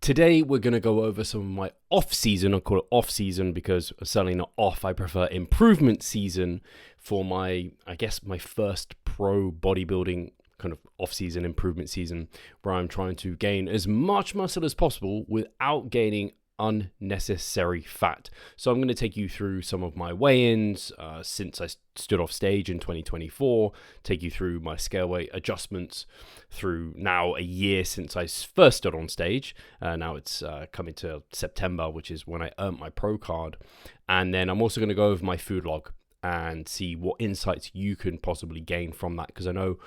Today we're going to go over some of my off-season. I call it off-season because certainly not off. I prefer improvement season for my first pro bodybuilding kind of off-season improvement season, where I'm trying to gain as much muscle as possible without gaining unnecessary fat. So I'm going to take you through some of my weigh-ins since I stood off stage in 2024, take you through my scale weight adjustments through now a year since I first stood on stage. Now it's coming to September, which is when I earned my pro card. And then I'm also going to go over my food log and see what insights you can possibly gain from that, because I know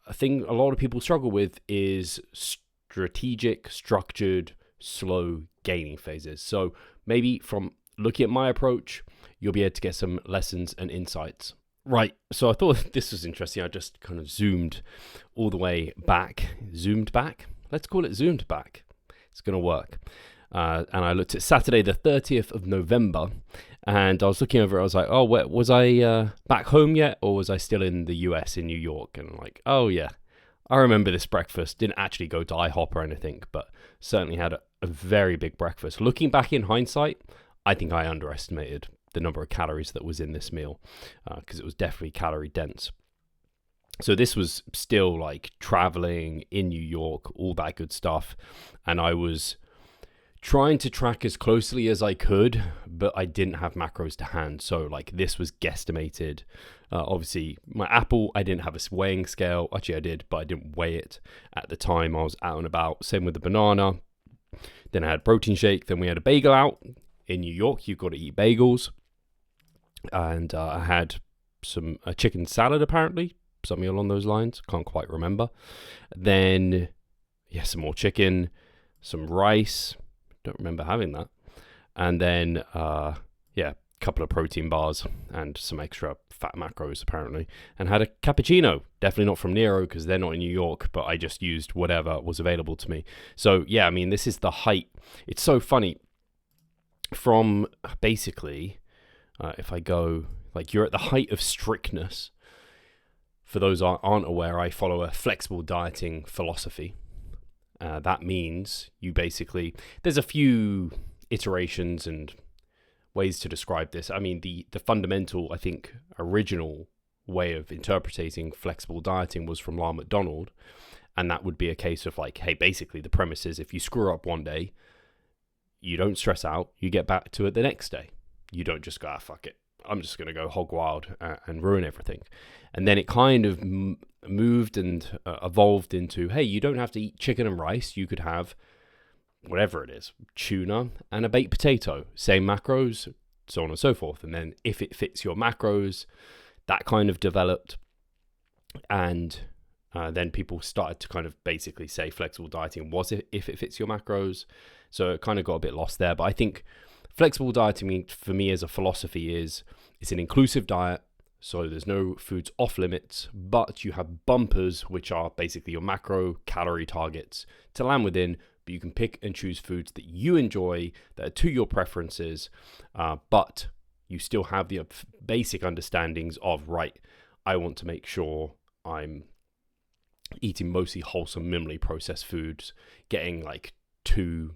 a thing a lot of people struggle with is strategic, structured, slow gaining phases. So maybe from looking at my approach, you'll be able to get some lessons and insights. Right, so I thought this was interesting. I just kind of zoomed all the way back. Zoomed back? Let's call it zoomed back. It's going to work. And I looked at Saturday the 30th of November, and I was looking over it. I was like, oh, was I back home yet, or was I still in the US in New York? And I'm like, oh yeah, I remember this breakfast. Didn't actually go to IHOP or anything, but certainly had a very big breakfast. Looking back in hindsight, I think I underestimated the number of calories that was in this meal, because it was definitely calorie dense. So this was still like traveling in New York, all that good stuff. And I was trying to track as closely as I could, but I didn't have macros to hand. So like this was guesstimated. Obviously my apple, I didn't have a weighing scale. Actually I did, but I didn't weigh it at the time. I was out and about. Same with the banana. Then I had protein shake. Then we had a bagel out. In New York, you've got to eat bagels. And I had a chicken salad, apparently. Something along those lines. Can't quite remember. Then, some more chicken. Some rice. Don't remember having that. And then, a couple of protein bars and some extra fat macros, apparently. And had a cappuccino. Definitely not from Nero because they're not in New York, but I just used whatever was available to me. So, this is the height. It's so funny. From basically, if I go, you're at the height of strictness. For those who aren't aware, I follow a flexible dieting philosophy. That means you basically, there's a few iterations and ways to describe this. I mean, the fundamental, I think, original way of interpreting flexible dieting was from Lyle McDonald. And that would be a case of hey, basically the premise is if you screw up one day, you don't stress out, you get back to it the next day. You don't just go, fuck it, I'm just going to go hog wild and ruin everything. And then it kind of moved and evolved into, hey, you don't have to eat chicken and rice. You could have whatever it is, tuna and a baked potato, same macros, so on and so forth. And then if it fits your macros, that kind of developed. And then people started to kind of basically say flexible dieting was it if it fits your macros. So it kind of got a bit lost there. But I think flexible dieting for me as a philosophy is it's an inclusive diet. So there's no foods off limits, but you have bumpers, which are basically your macro calorie targets to land within. But you can pick and choose foods that you enjoy, that are to your preferences, but you still have the basic understandings of, right, I want to make sure I'm eating mostly wholesome, minimally processed foods, getting 2+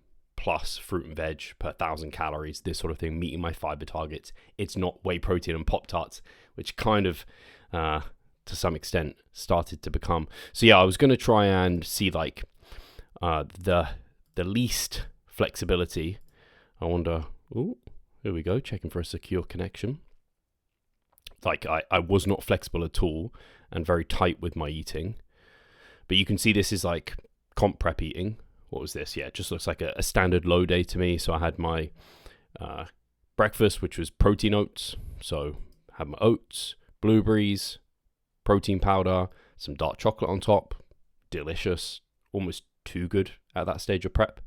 fruit and veg per 1,000 calories, this sort of thing, meeting my fiber targets. It's not whey protein and Pop-Tarts, which kind of, to some extent, started to become. So I was going to try and see the least flexibility. I wonder, here we go, checking for a secure connection. I was not flexible at all and very tight with my eating. But you can see this is comp prep eating. What was this? It just looks like a standard low day to me. So I had my breakfast, which was protein oats. So I had my oats, blueberries, protein powder, some dark chocolate on top. Delicious. Almost too good at that stage of prep.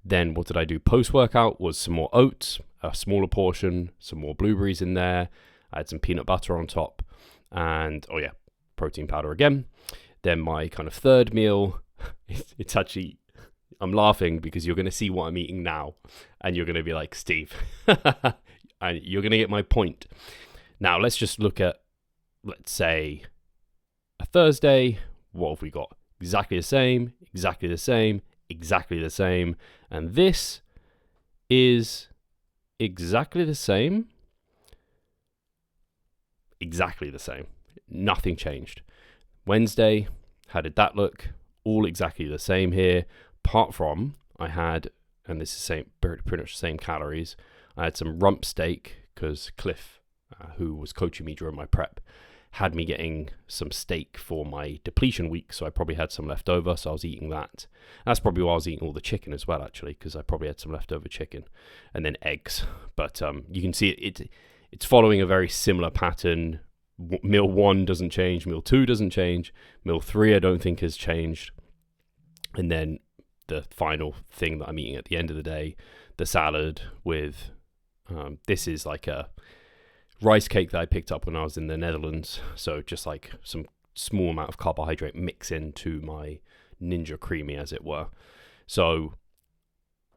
Then what did I do post-workout was some more oats, a smaller portion, some more blueberries in there. I had some peanut butter on top and, protein powder again. Then my kind of third meal, it's actually, I'm laughing because you're going to see what I'm eating now and you're going to be like, Steve, and you're going to get my point. Now, let's just look at, let's say, a Thursday. What have we got? Exactly the same, exactly the same. And this is exactly the same. Exactly the same. Nothing changed. Wednesday, how did that look? All exactly the same here, apart from I had, and this is pretty much the same calories, I had some rump steak because Cliff, who was coaching me during my prep, had me getting some steak for my depletion week, so I probably had some left over, so I was eating that. That's probably why I was eating all the chicken as well, actually, because I probably had some leftover chicken, and then eggs. But you can see it's following a very similar pattern. Meal 1 doesn't change, meal 2 doesn't change, meal 3 I don't think has changed, and then the final thing that I'm eating at the end of the day, the salad with, this is like a rice cake that I picked up when I was in the Netherlands, so just like some small amount of carbohydrate mix into my Ninja Creamy, as it were. So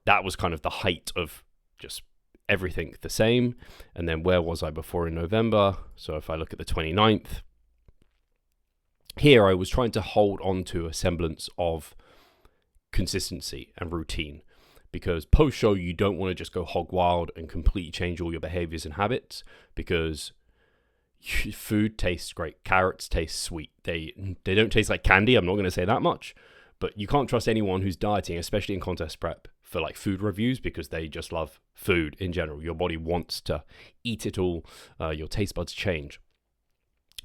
that was kind of the height of just everything the same. And then where was I before in November? So if I look at the 29th, here I was trying to hold on to a semblance of consistency and routine, because post-show you don't want to just go hog wild and completely change all your behaviors and habits, because food tastes great. Carrots taste sweet. They don't taste like candy. I'm not going to say that much, but you can't trust anyone who's dieting, especially in contest prep, for like food reviews, because they just love food in general. Your body wants to eat it all. Your taste buds change.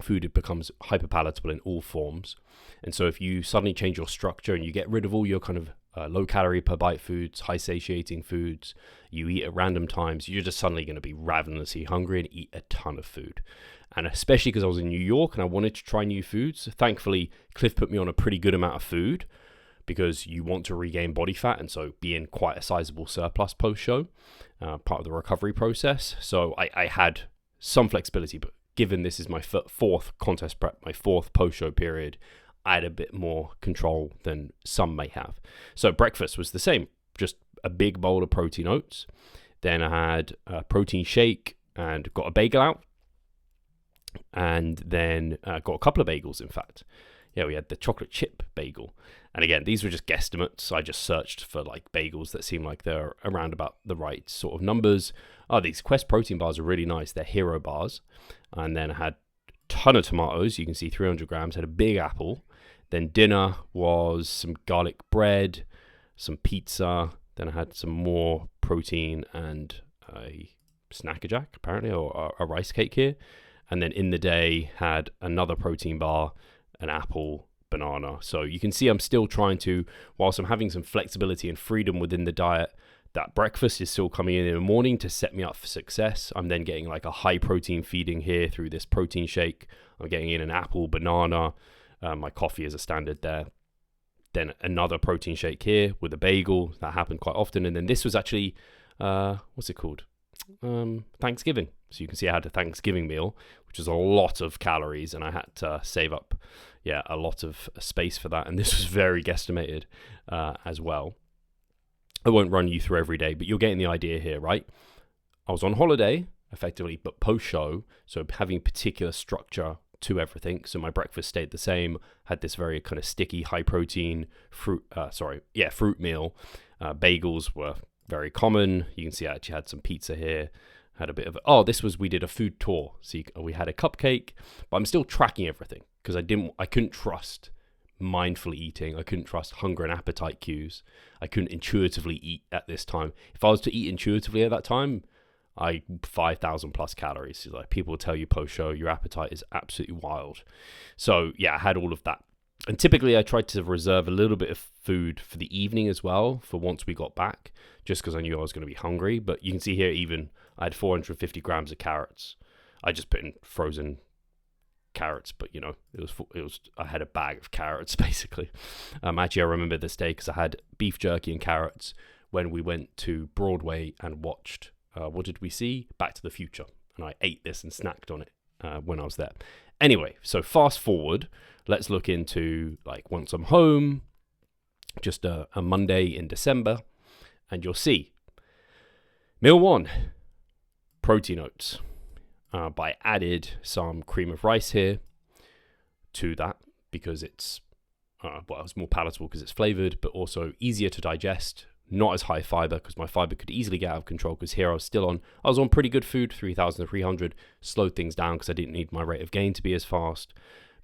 Food, it becomes hyper palatable in all forms. And so if you suddenly change your structure and you get rid of all your kind of low calorie per bite foods, high satiating foods, you eat at random times, you're just suddenly going to be ravenously hungry and eat a ton of food. And especially because I was in New York and I wanted to try new foods, thankfully Cliff put me on a pretty good amount of food, because you want to regain body fat and so be in quite a sizable surplus post-show, part of the recovery process. So I had some flexibility, but given this is my fourth contest prep, my fourth post-show period, I had a bit more control than some may have. So breakfast was the same, just a big bowl of protein oats. Then I had a protein shake and got a bagel out. And then got a couple of bagels, in fact. Yeah, we had the chocolate chip bagel. And again, these were just guesstimates. I just searched for like bagels that seem like they're around about the right sort of numbers. Oh, these Quest protein bars are really nice. They're hero bars. And then I had a ton of tomatoes. You can see 300 grams. Had a big apple. Then dinner was some garlic bread, some pizza. Then I had some more protein and a snackerjack, apparently, or a rice cake here. And then in the day, had another protein bar, an apple, banana. So you can see I'm still trying to, whilst I'm having some flexibility and freedom within the diet, that breakfast is still coming in the morning to set me up for success. I'm then getting like a high protein feeding here through this protein shake. I'm getting in an apple, banana. My coffee is a standard there. Then another protein shake here with a bagel. That happened quite often. And then this was actually, what's it called? Thanksgiving. So you can see I had a Thanksgiving meal, which is a lot of calories, and I had to save up, a lot of space for that. And this was very guesstimated as well. I won't run you through every day, but you're getting the idea here, right? I was on holiday, effectively, but post-show, so having particular structure to everything. So my breakfast stayed the same, had this very kind of sticky, high-protein fruit meal. Bagels were very common. You can see I actually had some pizza here. Had a bit of we did a food tour. So we had a cupcake, but I'm still tracking everything because I couldn't trust mindfully eating. I couldn't trust hunger and appetite cues. I couldn't intuitively eat at this time. If I was to eat intuitively at that time, 5,000 plus calories. Like people will tell you post-show, your appetite is absolutely wild. So yeah, I had all of that. And typically I tried to reserve a little bit of food for the evening as well, for once we got back, just because I knew I was going to be hungry. But you can see here, even I had 450 grams of carrots. I just put in frozen carrots, but I had a bag of carrots basically. Actually, I remember this day because I had beef jerky and carrots when we went to Broadway and watched, what did we see? Back to the Future. And I ate this and snacked on it when I was there. Anyway, so fast forward, let's look into like once I'm home, just a Monday in December, and you'll see meal 1, protein oats. But I added some cream of rice here to that because it's well, it's more palatable because it's flavored, but also easier to digest. Not as high fiber because my fiber could easily get out of control, because here I was on pretty good food, 3,300, slowed things down because I didn't need my rate of gain to be as fast.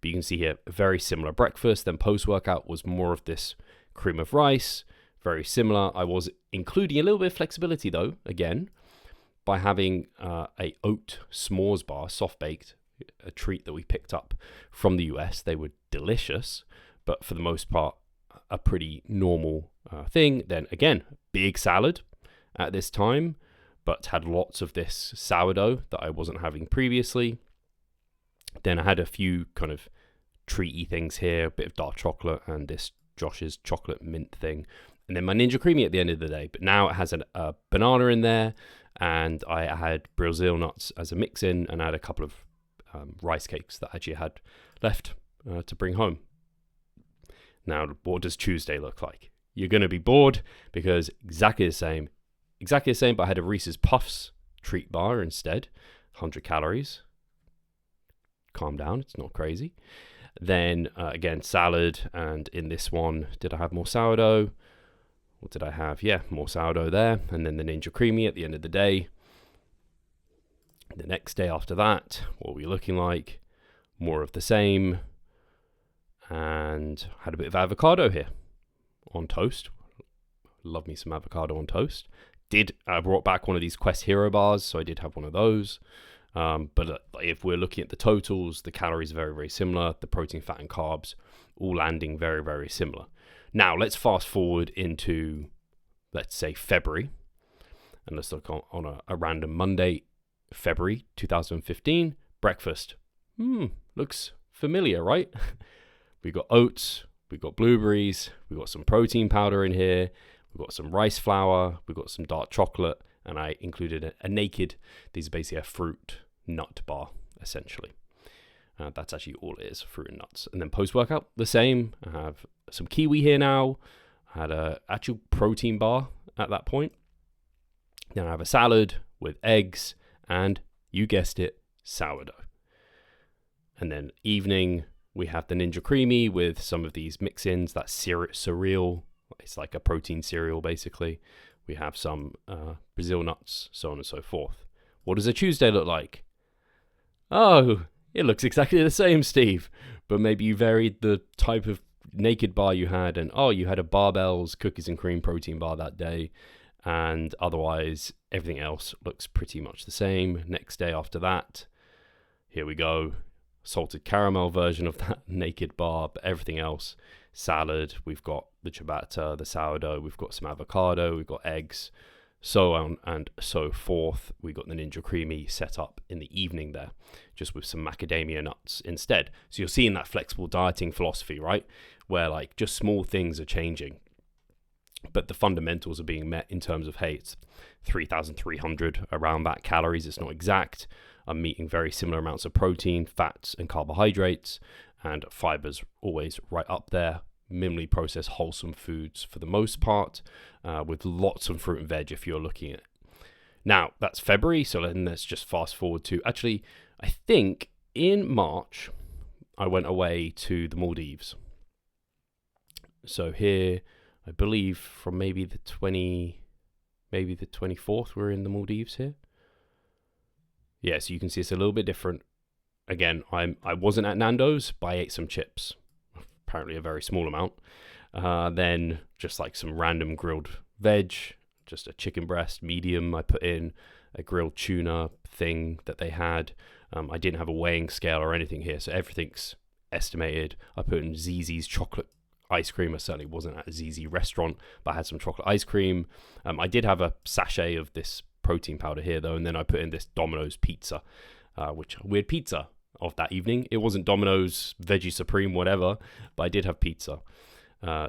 But you can see here, a very similar breakfast. Then post-workout was more of this cream of rice, very similar. I was including a little bit of flexibility though, again, by having a oat s'mores bar, soft-baked, a treat that we picked up from the US. They were delicious, but for the most part, a pretty normal thing. Then again, big salad at this time, but had lots of this sourdough that I wasn't having previously. Then I had a few kind of treaty things here, a bit of dark chocolate and this Josh's chocolate mint thing. And then my Ninja Creamy at the end of the day. But now it has a banana in there, and I had Brazil nuts as a mix-in, and I had a couple of rice cakes that I actually had left to bring home. Now, what does Tuesday look like? You're going to be bored because exactly the same, but I had a Reese's Puffs treat bar instead, 100 calories. Calm down, it's not crazy. Then again, salad, and in this one, did I have more sourdough? What did I have? Yeah, more sourdough there, and then the Ninja Creamy at the end of the day. The next day after that, what were we looking like? More of the same. And had a bit of avocado here on toast. Love me some avocado on toast. I brought back one of these Quest Hero bars, so I did have one of those. But if we're looking at the totals, the calories are very, very similar. The protein, fat, and carbs all landing very, very similar. Now, let's fast forward into, let's say, February. And let's look on a random Monday, February 2015. Breakfast. Looks familiar, right? We've got oats, we've got blueberries, we've got some protein powder in here, we've got some rice flour, we've got some dark chocolate, and I included a naked, these are basically a fruit nut bar, essentially. That's actually all it is, fruit and nuts. And then post-workout, the same. I have some kiwi here now. I had an actual protein bar at that point. Then I have a salad with eggs and, you guessed it, sourdough. And then evening, we have the Ninja Creamy with some of these mix-ins, that cereal. It's like a protein cereal, basically. We have some Brazil nuts, so on and so forth. What does a Tuesday look like? Oh, it looks exactly the same, Steve. But maybe you varied the type of naked bar you had, and you had a Barbell's cookies and cream protein bar that day. And otherwise, everything else looks pretty much the same. Next day after that, here we go. Salted caramel version of that naked bar, but everything else, salad, we've got the ciabatta, the sourdough, we've got some avocado, we've got eggs, so on and so forth. We got the Ninja Creamy set up in the evening there, just with some macadamia nuts instead. So you're seeing that flexible dieting philosophy, right? Where like just small things are changing, but the fundamentals are being met in terms of, hey, it's 3,300 around that calories. It's not exact. I'm eating very similar amounts of protein, fats, and carbohydrates, and fibers always right up there. Minimally processed, wholesome foods for the most part, with lots of fruit and veg if you're looking at it. Now, that's February, so then let's just fast forward to, actually, I think in March, I went away to the Maldives. So here, I believe from maybe the 24th, we're in the Maldives here. Yeah, so you can see it's a little bit different. Again, I wasn't at Nando's, but I ate some chips. Apparently a very small amount. Then just like some random grilled veg, just a chicken breast, medium. I put in a grilled tuna thing that they had. I didn't have a weighing scale or anything here, so everything's estimated. I put in ZZ's chocolate ice cream. I certainly wasn't at a ZZ restaurant, but I had some chocolate ice cream. I did have a sachet of this protein powder here though, and then I put in this Domino's pizza, which weird pizza of that evening. It wasn't Domino's Veggie Supreme whatever, but I did have pizza.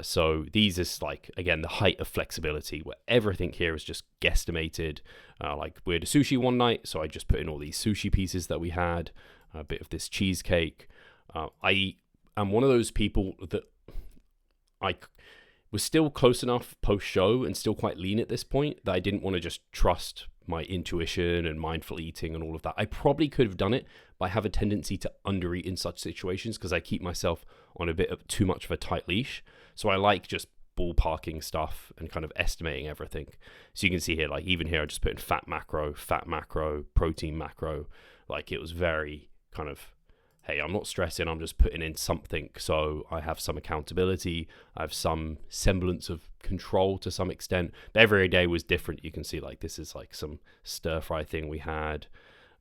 So these is like, again, the height of flexibility where everything here is just guesstimated. Like we had a sushi one night, so I just put in all these sushi pieces that we had, a bit of this cheesecake. I am one of those people that I was still close enough post-show and still quite lean at this point that I didn't want to just trust my intuition and mindful eating and all of that. I probably could have done it, but I have a tendency to undereat in such situations because I keep myself on a bit of too much of a tight leash. So I like just ballparking stuff and kind of estimating everything. So you can see here, like even here, I just put in fat macro, protein macro. Like it was very kind of, hey, I'm not stressing, I'm just putting in something so I have some accountability, I have some semblance of control to some extent. But every day was different. You can see like this is like some stir fry thing we had,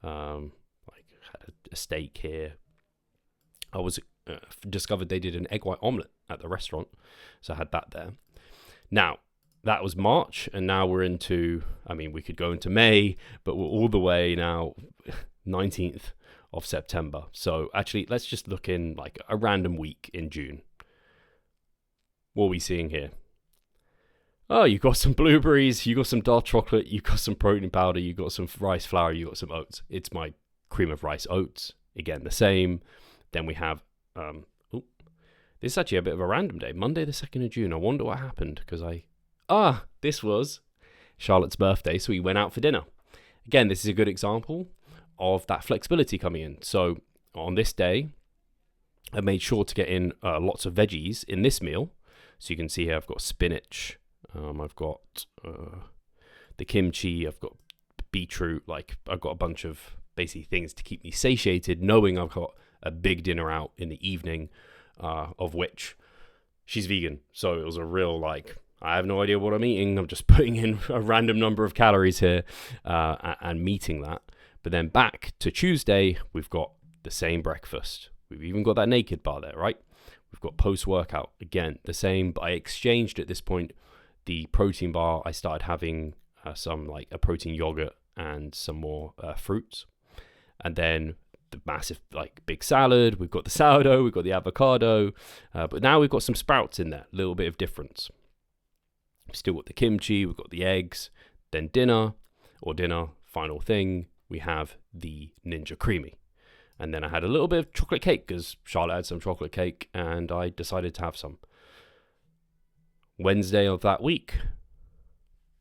like had a steak here. I was discovered they did an egg white omelette at the restaurant, so I had that there. Now that was March, and now we're into, I mean, we could go into May, but we're all the way now 19th of September. So actually, let's just look in like a random week in June. What are we seeing here? Oh, you got some blueberries, you got some dark chocolate, you got some protein powder, you got some rice flour, you got some oats. It's my cream of rice oats. Again, the same. Then we have, this is actually a bit of a random day. Monday the 2nd of June. I wonder what happened because this was Charlotte's birthday, so we went out for dinner. Again, this is a good example of that flexibility coming in. So on this day, I made sure to get in lots of veggies in this meal. So you can see here I've got spinach, I've got the kimchi, I've got beetroot, like I've got a bunch of basically things to keep me satiated, knowing I've got a big dinner out in the evening, of which she's vegan. So it was a real like, I have no idea what I'm eating. I'm just putting in a random number of calories here and meeting that. But then back to Tuesday, we've got the same breakfast. We've even got that naked bar there, right? We've got post-workout, again, the same. But I exchanged at this point the protein bar. I started having some like a protein yogurt and some more fruits. And then the massive like big salad. We've got the sourdough, we've got the avocado. But now we've got some sprouts in there, a little bit of difference. Still got the kimchi, we've got the eggs. Then dinner, final thing, we have the Ninja Creamy. And then I had a little bit of chocolate cake because Charlotte had some chocolate cake and I decided to have some. Wednesday of that week,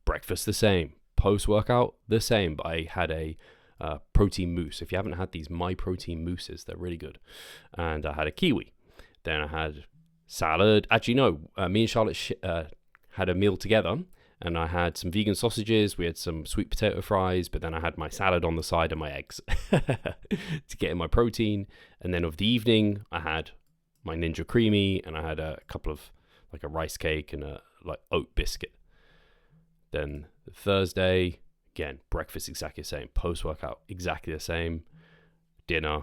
breakfast the same, post-workout the same, but I had a protein mousse. If you haven't had these My Protein mousses, they're really good. And I had a kiwi. Then I had salad. Actually, no, me and Charlotte had a meal together. And I had some vegan sausages, we had some sweet potato fries, but then I had my salad on the side and my eggs to get in my protein. And then of the evening, I had my Ninja Creamy and I had a couple of, like a rice cake and a like oat biscuit. Then Thursday, again, breakfast exactly the same, post-workout exactly the same, dinner,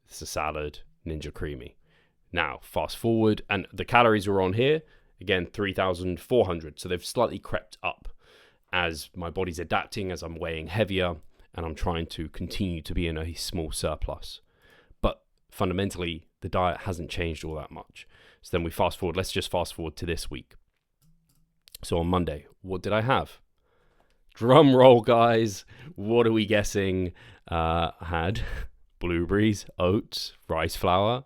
it's a salad, Ninja Creamy. Now, fast forward, and the calories were on here. Again, 3,400. So they've slightly crept up as my body's adapting, as I'm weighing heavier, and I'm trying to continue to be in a small surplus. But fundamentally, the diet hasn't changed all that much. So then we fast forward. Let's just fast forward to this week. So on Monday, what did I have? Drum roll, guys. What are we guessing? I had blueberries, oats, rice flour,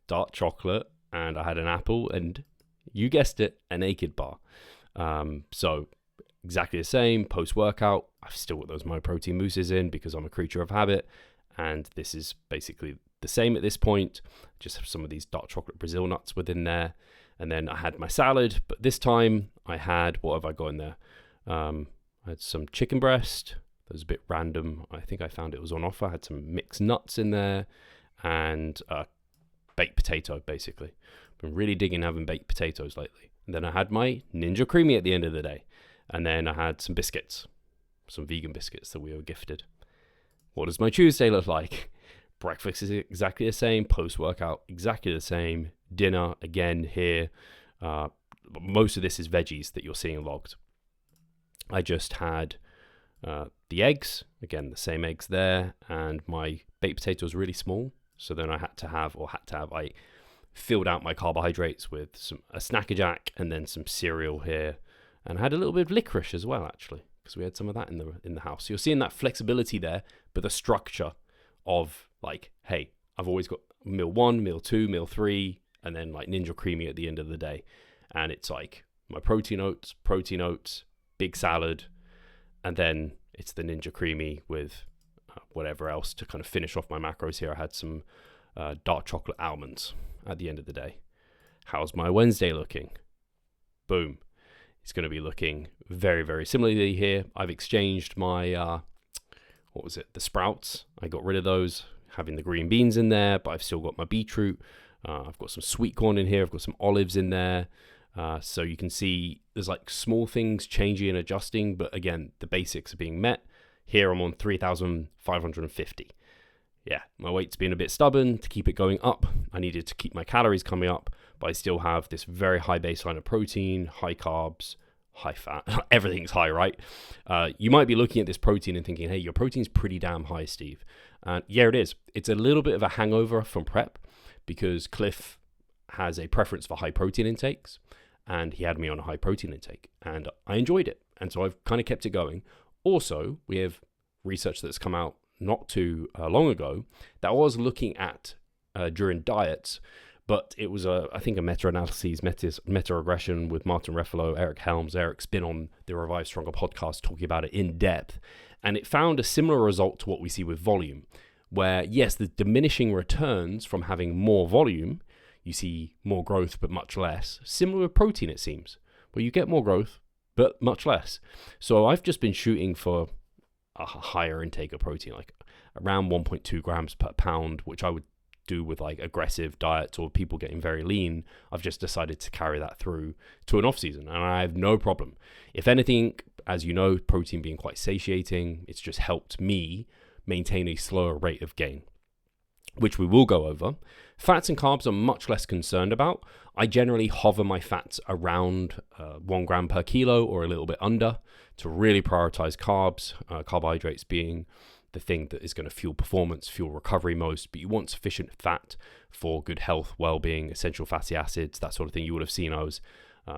dark chocolate, and I had an apple and, you guessed it, a naked bar. So exactly the same post-workout. I've still got those My Protein mousses in because I'm a creature of habit. And this is basically the same at this point. Just have some of these dark chocolate Brazil nuts within there. And then I had my salad. But this time I had, what have I got in there? I had some chicken breast. That was a bit random. I think I found it was on offer. I had some mixed nuts in there. And baked potato, basically. Been really digging having baked potatoes lately. And then I had my Ninja Creamy at the end of the day. And then I had some biscuits, some vegan biscuits that we were gifted. What does my Tuesday look like? Breakfast is exactly the same, post-workout exactly the same, dinner again here. Most of this is veggies that you're seeing logged. I just had the eggs, again the same eggs there, and my baked potato was really small. So then I I filled out my carbohydrates with a Snacker Jack and then some cereal here, and I had a little bit of licorice as well, actually, because we had some of that in the house. So you're seeing that flexibility there, but the structure of like, hey, I've always got meal 1, meal 2, meal 3, and then like Ninja Creamy at the end of the day. And it's like my protein oats, big salad, and then It's the Ninja Creamy with whatever else to kind of finish off my macros here. I had some dark chocolate almonds at the end of the day. How's my Wednesday looking? Boom. It's going to be looking very, very similarly here. I've exchanged my, the sprouts. I got rid of those, having the green beans in there, but I've still got my beetroot. I've got some sweet corn in here. I've got some olives in there. So you can see there's like small things changing and adjusting, but again, the basics are being met. Here I'm on 3,550. Yeah, my weight's been a bit stubborn to keep it going up. I needed to keep my calories coming up, but I still have this very high baseline of protein, high carbs, high fat. Everything's high, right? You might be looking at this protein and thinking, hey, your protein's pretty damn high, Steve. And yeah, it is. It's a little bit of a hangover from prep because Cliff has a preference for high protein intakes, and he had me on a high protein intake, and I enjoyed it. And so I've kind of kept it going. Also, we have research that's come out not too long ago that was looking at during diets, but it was I think a meta-analysis, meta-regression with Martin Refalo, Eric Helms. Eric's been on the Revive Stronger podcast talking about it in depth, and it found a similar result to what we see with volume, where yes, the diminishing returns from having more volume, you see more growth but much less. Similar with protein, it seems, where you get more growth but much less. So I've just been shooting for a higher intake of protein, like around 1.2 grams per pound, which I would do with like aggressive diets or people getting very lean. I've just decided to carry that through to an off season, and I have no problem. If anything, as you know, protein being quite satiating, it's just helped me maintain a slower rate of gain, which we will go over. Fats and carbs I'm much less concerned about. I generally hover my fats around 1 gram per kilo or a little bit under to really prioritize carbs, carbohydrates being the thing that is going to fuel performance, fuel recovery most, but you want sufficient fat for good health, well-being, essential fatty acids, that sort of thing. You would have seen I was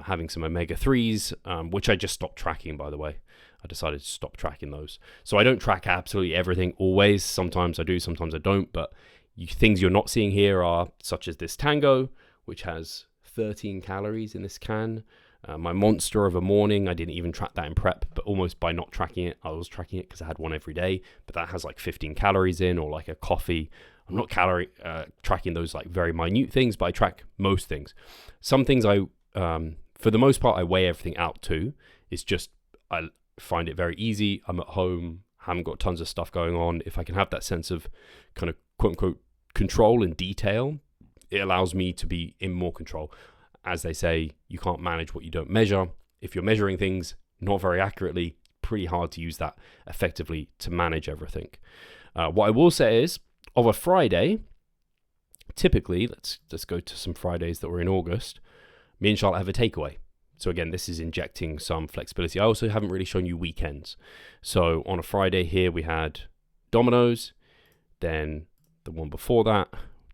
having some omega-3s, which I just stopped tracking, by the way. I decided to stop tracking those. So I don't track absolutely everything always. Sometimes I do, sometimes I don't, but things you're not seeing here are such as this Tango, which has 13 calories in this can. My Monster of a morning, I didn't even track that in prep, but almost by not tracking it, I was tracking it because I had one every day, but that has like 15 calories in, or like a coffee. I'm not tracking those like very minute things, but I track most things. Some things for the most part, I weigh everything out too. It's just, I find it very easy. I'm at home, haven't got tons of stuff going on. If I can have that sense of kind of quote unquote control and detail, it allows me to be in more control. As they say, you can't manage what you don't measure. If you're measuring things not very accurately, pretty hard to use that effectively to manage everything. What I will say is, of a Friday, typically, let's go to some Fridays that were in August, me and Charlotte have a takeaway. So again, this is injecting some flexibility. I also haven't really shown you weekends. So on a Friday here, we had Domino's. Then the one before that,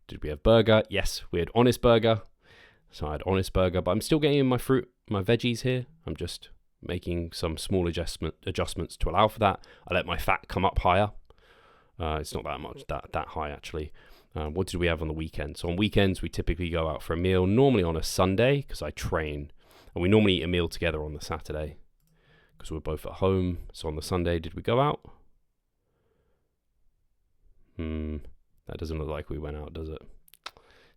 did we have burger? Yes, we had Honest Burger. So I had Honest Burger, but I'm still getting in my fruit, my veggies here. I'm just making some small adjustments to allow for that. I let my fat come up higher. It's not that much, that high actually. What did we have on the weekend? So on weekends, we typically go out for a meal, normally on a Sunday, because I train. And we normally eat a meal together on the Saturday, because we're both at home. So on the Sunday, did we go out? That doesn't look like we went out, does it?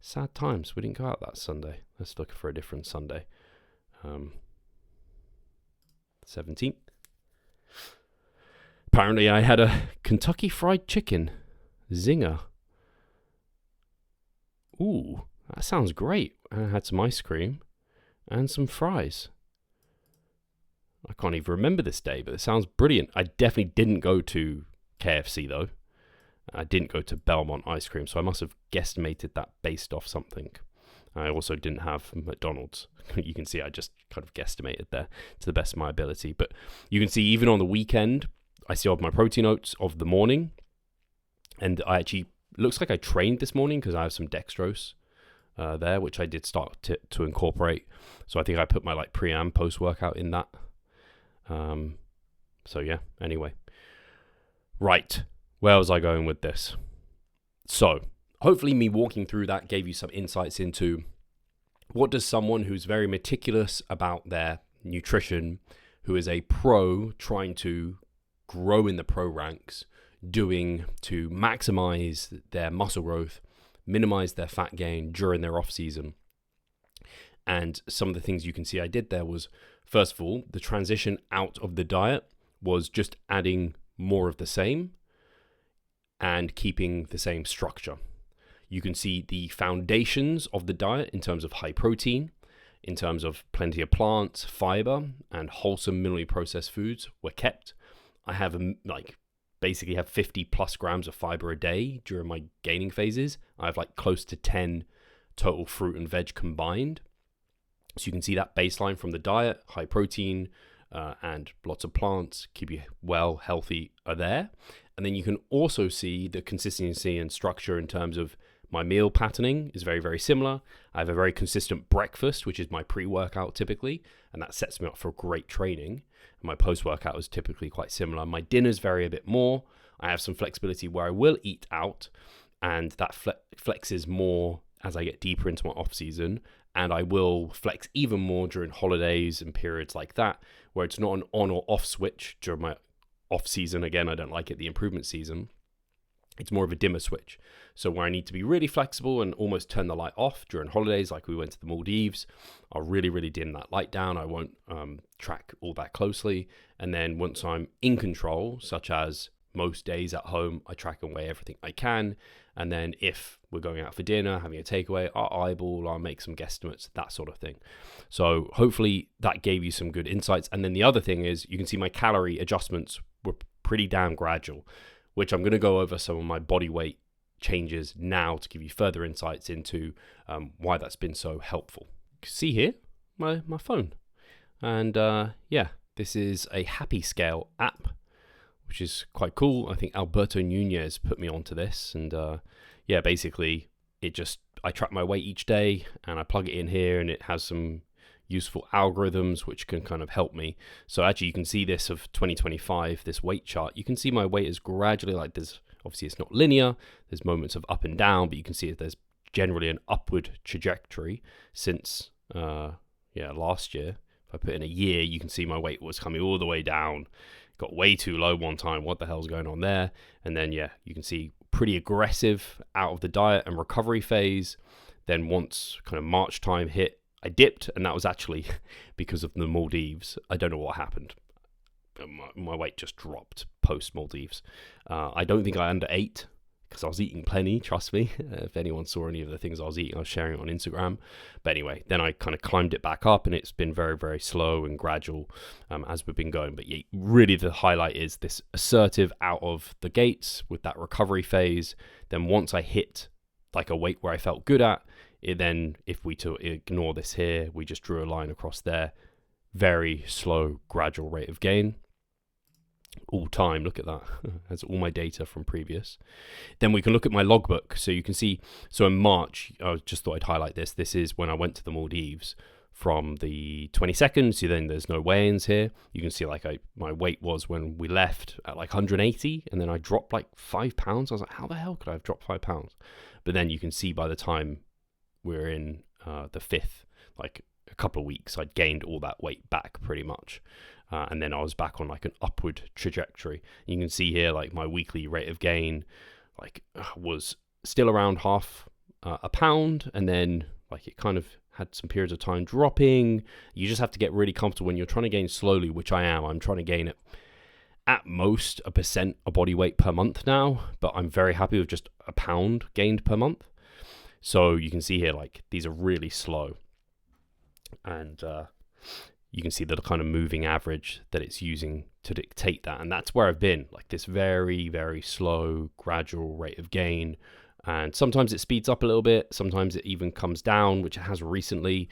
Sad times. We didn't go out that Sunday. Let's look for a different Sunday. 17th. Apparently I had a Kentucky Fried Chicken zinger. Ooh, that sounds great. I had some ice cream and some fries. I can't even remember this day, but it sounds brilliant. I definitely didn't go to KFC though. I didn't go to Belmont ice cream, so I must have guesstimated that based off something. I also didn't have McDonald's. You can see I just kind of guesstimated there to the best of my ability. But you can see even on the weekend, I still have my protein oats of the morning. And I actually, looks like I trained this morning because I have some dextrose there, which I did start to incorporate. So I think I put my like pre and post workout in that. So yeah, anyway. Right. Where was I going with this? So hopefully me walking through that gave you some insights into what does someone who's very meticulous about their nutrition, who is a pro trying to grow in the pro ranks doing to maximize their muscle growth, minimize their fat gain during their off season. And some of the things you can see I did there was, first of all, the transition out of the diet was just adding more of the same and keeping the same structure. You can see the foundations of the diet in terms of high protein, in terms of plenty of plants, fiber, and wholesome minimally processed foods were kept. I have basically have 50 plus grams of fiber a day during my gaining phases. I have like close to 10 total fruit and veg combined. So you can see that baseline from the diet, high protein, and lots of plants, keep you well, healthy are there. And then you can also see the consistency and structure in terms of my meal patterning is very, very similar. I have a very consistent breakfast, which is my pre-workout typically, and that sets me up for great training. And my post-workout is typically quite similar. My dinners vary a bit more. I have some flexibility where I will eat out, and that flexes more as I get deeper into my off season. And I will flex even more during holidays and periods like that, where it's not an on or off switch during my off season. Again, I don't like it, the improvement season. It's more of a dimmer switch. So where I need to be really flexible and almost turn the light off during holidays, like we went to the Maldives, I'll really, really dim that light down. I won't track all that closely. And then once I'm in control, such as most days at home, I track and weigh everything I can. And then if we're going out for dinner, having a takeaway, I'll eyeball, I'll make some guesstimates, that sort of thing. So hopefully that gave you some good insights. And then the other thing is you can see my calorie adjustments were pretty damn gradual, which I'm going to go over some of my body weight changes now to give you further insights into why that's been so helpful. You can see here my phone. And this is a Happy Scale app, which is quite cool. I think Alberto Nunez put me onto this, and basically I track my weight each day and I plug it in here, and it has some useful algorithms which can kind of help me. So actually you can see this of 2025, this weight chart. You can see my weight is gradually obviously it's not linear, there's moments of up and down, but you can see that there's generally an upward trajectory since last year. If I put in a year, you can see my weight was coming all the way down. Got way too low one time. What the hell's going on there? And then you can see pretty aggressive out of the diet and recovery phase. Then once kind of March time hit, I dipped, and that was actually because of the Maldives. I don't know what happened. My weight just dropped post Maldives. I don't think I underate because I was eating plenty, trust me. If anyone saw any of the things I was eating, I was sharing it on Instagram. But anyway, then I kind of climbed it back up, and it's been very, very slow and gradual as we've been going. But really the highlight is this assertive out of the gates with that recovery phase. Then once I hit like a weight where I felt good at, then if we to ignore this here, we just drew a line across there. Very slow, gradual rate of gain. All time, look at that. That's all my data from previous. Then we can look at my logbook. So you can see, so in March, I just thought I'd highlight this. This is when I went to the Maldives from the 22nd. So then there's no weigh-ins here. You can see my weight was when we left at like 180, and then I dropped like 5 pounds. I was like, how the hell could I have dropped 5 pounds? But then you can see by the time we're in the 5th, like a couple of weeks, I'd gained all that weight back pretty much. And then I was back on like an upward trajectory. You can see here, like my weekly rate of gain, was still around half a pound. And then like it kind of had some periods of time dropping. You just have to get really comfortable when you're trying to gain slowly, which I am. I'm trying to gain at most 1% of body weight per month now, but I'm very happy with just a pound gained per month. So you can see here, like these are really slow. And, you can see the kind of moving average that it's using to dictate that. And that's where I've been, like this very, very slow, gradual rate of gain. And sometimes it speeds up a little bit. Sometimes it even comes down, which it has recently.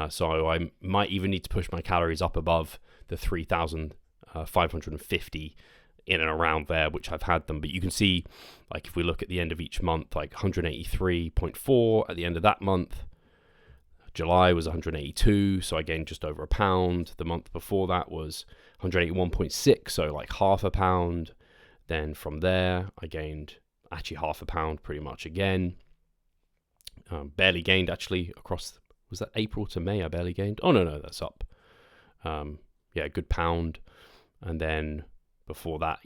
So I might even need to push my calories up above the 3,550 in and around there, which I've had them. But you can see, like if we look at the end of each month, like 183.4 at the end of that month. July was 182, so I gained just over a pound. The month before that was 181.6, so like half a pound. Then from there, I gained actually half a pound pretty much again. Barely gained actually across, was that April to May I barely gained? Oh, no, that's up. A good pound. And then before that,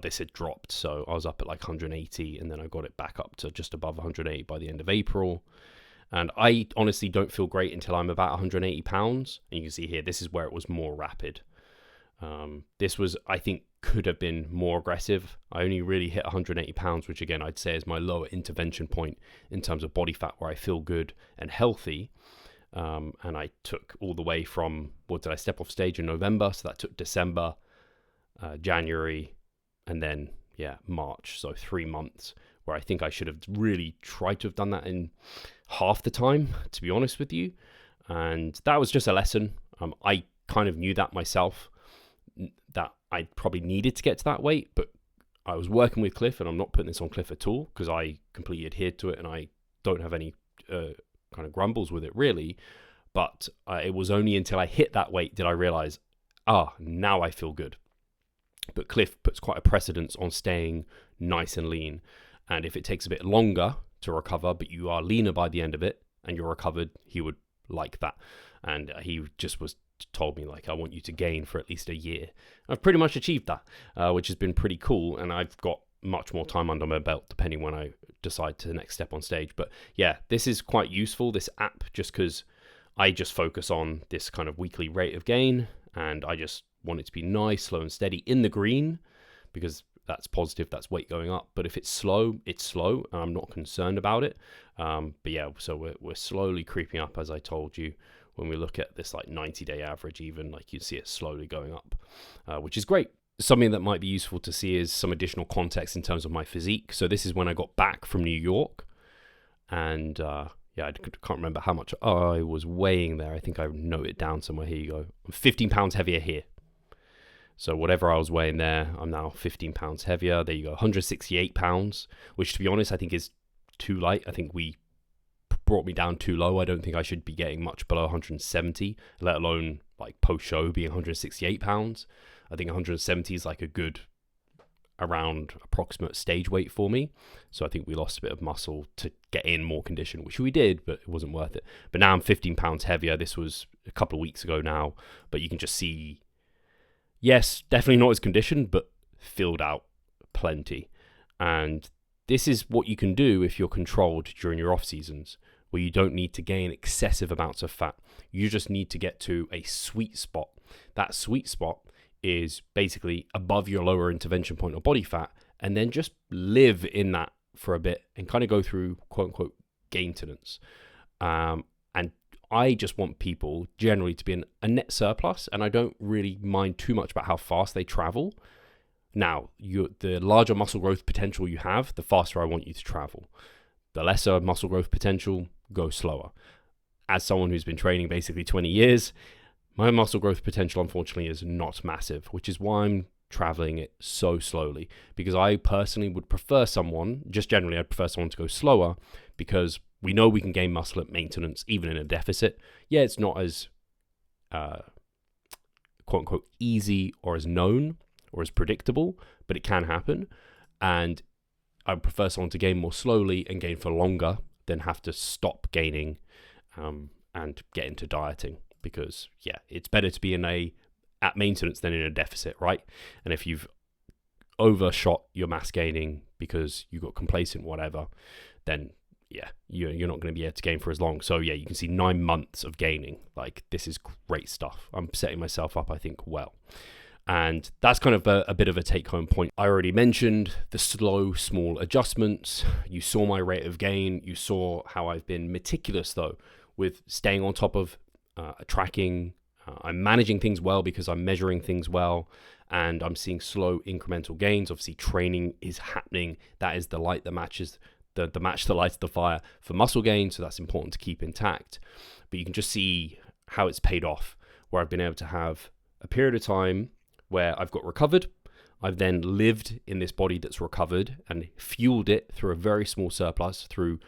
this had dropped. So I was up at like 180, and then I got it back up to just above 180 by the end of April. And I honestly don't feel great until I'm about 180 pounds. And you can see here, this is where it was more rapid. This was, I think, could have been more aggressive. I only really hit 180 pounds, which again, I'd say is my lower intervention point in terms of body fat, where I feel good and healthy. And I took all the way from, what did I step off stage in November? So that took December, January, and then, March. So 3 months, where I think I should have really tried to have done that in half the time, to be honest with you. And that was just a lesson. I kind of knew that myself, that I probably needed to get to that weight, but I was working with Cliff, and I'm not putting this on Cliff at all, because I completely adhered to it, and I don't have any kind of grumbles with it really. But it was only until I hit that weight did I realize, now I feel good. But Cliff puts quite a precedence on staying nice and lean. And if it takes a bit longer to recover, but you are leaner by the end of it and you're recovered, he would like that. And he just told me, like, I want you to gain for at least a year. I've pretty much achieved that, which has been pretty cool. And I've got much more time under my belt, depending when I decide to next step on stage. But yeah, this is quite useful, this app, just because I just focus on this kind of weekly rate of gain, and I just want it to be nice, slow and steady in the green, because that's positive, that's weight going up. But if it's slow, it's slow, and I'm not concerned about it. But yeah, so we're slowly creeping up, as I told you. When we look at this like 90-day average, even, like, you see it slowly going up, which is great. Something that might be useful to see is some additional context in terms of my physique. So this is when I got back from New York, and I can't remember how much I was weighing there. I think I noted it down somewhere. Here you go. I'm 15 pounds heavier here. So whatever I was weighing there, I'm now 15 pounds heavier. There you go, 168 pounds, which, to be honest, I think is too light. I think we brought me down too low. I don't think I should be getting much below 170, let alone like post-show being 168 pounds. I think 170 is like a good around approximate stage weight for me. So I think we lost a bit of muscle to get in more condition, which we did, but it wasn't worth it. But now I'm 15 pounds heavier. This was a couple of weeks ago now, but you can just see, yes, definitely not as conditioned, but filled out plenty. And this is what you can do if you're controlled during your off seasons, where you don't need to gain excessive amounts of fat. You just need to get to a sweet spot. That sweet spot is basically above your lower intervention point of body fat, and then just live in that for a bit and kind of go through quote unquote gaintenance. And I just want people generally to be in a net surplus, and I don't really mind too much about how fast they travel. Now, the larger muscle growth potential you have, the faster I want you to travel. The lesser muscle growth potential, go slower. As someone who's been training basically 20 years, my muscle growth potential, unfortunately, is not massive, which is why I'm traveling it so slowly. Because I personally would prefer I'd prefer someone to go slower, because we know we can gain muscle at maintenance, even in a deficit. Yeah, it's not as quote unquote easy or as known or as predictable, but it can happen. And I would prefer someone to gain more slowly and gain for longer than have to stop gaining and get into dieting. Because yeah, it's better to be at maintenance than in a deficit, right? And if you've overshot your mass gaining because you got complacent, whatever, then yeah, you're not going to be able to gain for as long. So yeah, you can see 9 months of gaining. Like, this is great stuff. I'm setting myself up, I think, well. And that's kind of a bit of a take-home point. I already mentioned the slow, small adjustments. You saw my rate of gain. You saw how I've been meticulous, though, with staying on top of tracking. I'm managing things well because I'm measuring things well, and I'm seeing slow incremental gains. Obviously, training is happening. That is the light that matches the match that lights the fire for muscle gain. So that's important to keep intact. But you can just see how it's paid off, where I've been able to have a period of time where I've got recovered. I've then lived in this body that's recovered and fueled it through a very small surplus through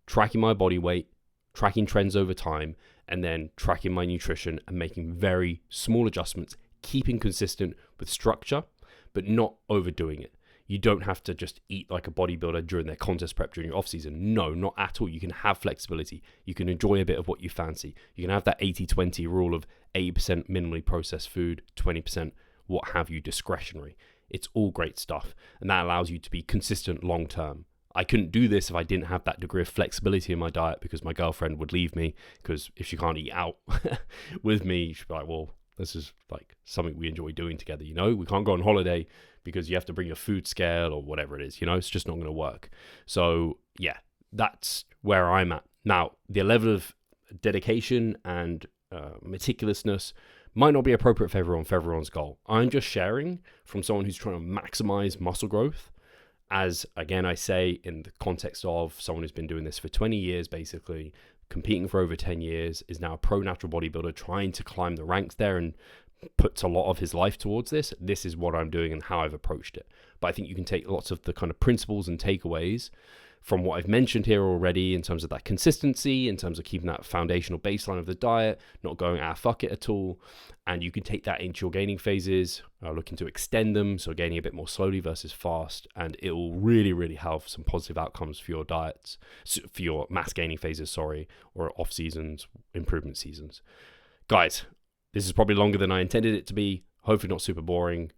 tracking my body weight, tracking trends over time, and then tracking my nutrition and making very small adjustments, keeping consistent with structure, but not overdoing it. You don't have to just eat like a bodybuilder during their contest prep during your off season. No, not at all. You can have flexibility. You can enjoy a bit of what you fancy. You can have that 80-20 rule of 80% minimally processed food, 20% what have you, discretionary. It's all great stuff. And that allows you to be consistent long term. I couldn't do this if I didn't have that degree of flexibility in my diet, because my girlfriend would leave me, because if she can't eat out with me, she'd be like, well, this is like something we enjoy doing together. We can't go on holiday because you have to bring your food scale or whatever it is. It's just not going to work. So yeah, that's where I'm at. Now, the level of dedication and meticulousness might not be appropriate for everyone's goal. I'm just sharing from someone who's trying to maximize muscle growth. As, again, I say, in the context of someone who's been doing this for 20 years, basically, competing for over 10 years, is now a pro natural bodybuilder, trying to climb the ranks there and puts a lot of his life towards this. This is what I'm doing and how I've approached it. But I think you can take lots of the kind of principles and takeaways from what I've mentioned here already in terms of that consistency, in terms of keeping that foundational baseline of the diet, not going fuck it at all. And you can take that into your gaining phases, looking to extend them, so gaining a bit more slowly versus fast. And it will really, really have some positive outcomes for your diets, for your mass gaining phases, or off seasons, improvement seasons. Guys, this is probably longer than I intended it to be. Hopefully not super boring.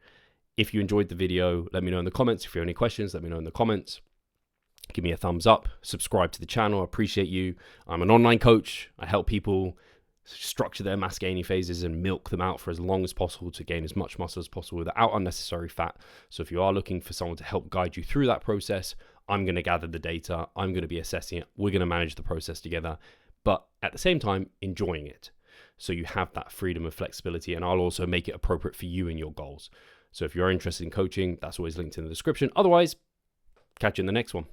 If you enjoyed the video, let me know in the comments. If you have any questions, let me know in the comments. Give me a thumbs up, subscribe to the channel. I appreciate you. I'm an online coach. I help people structure their mass gaining phases and milk them out for as long as possible to gain as much muscle as possible without unnecessary fat. So if you are looking for someone to help guide you through that process, I'm going to gather the data. I'm going to be assessing it. We're going to manage the process together, but at the same time, enjoying it. So you have that freedom and flexibility, and I'll also make it appropriate for you and your goals. So if you're interested in coaching, that's always linked in the description. Otherwise, catch you in the next one.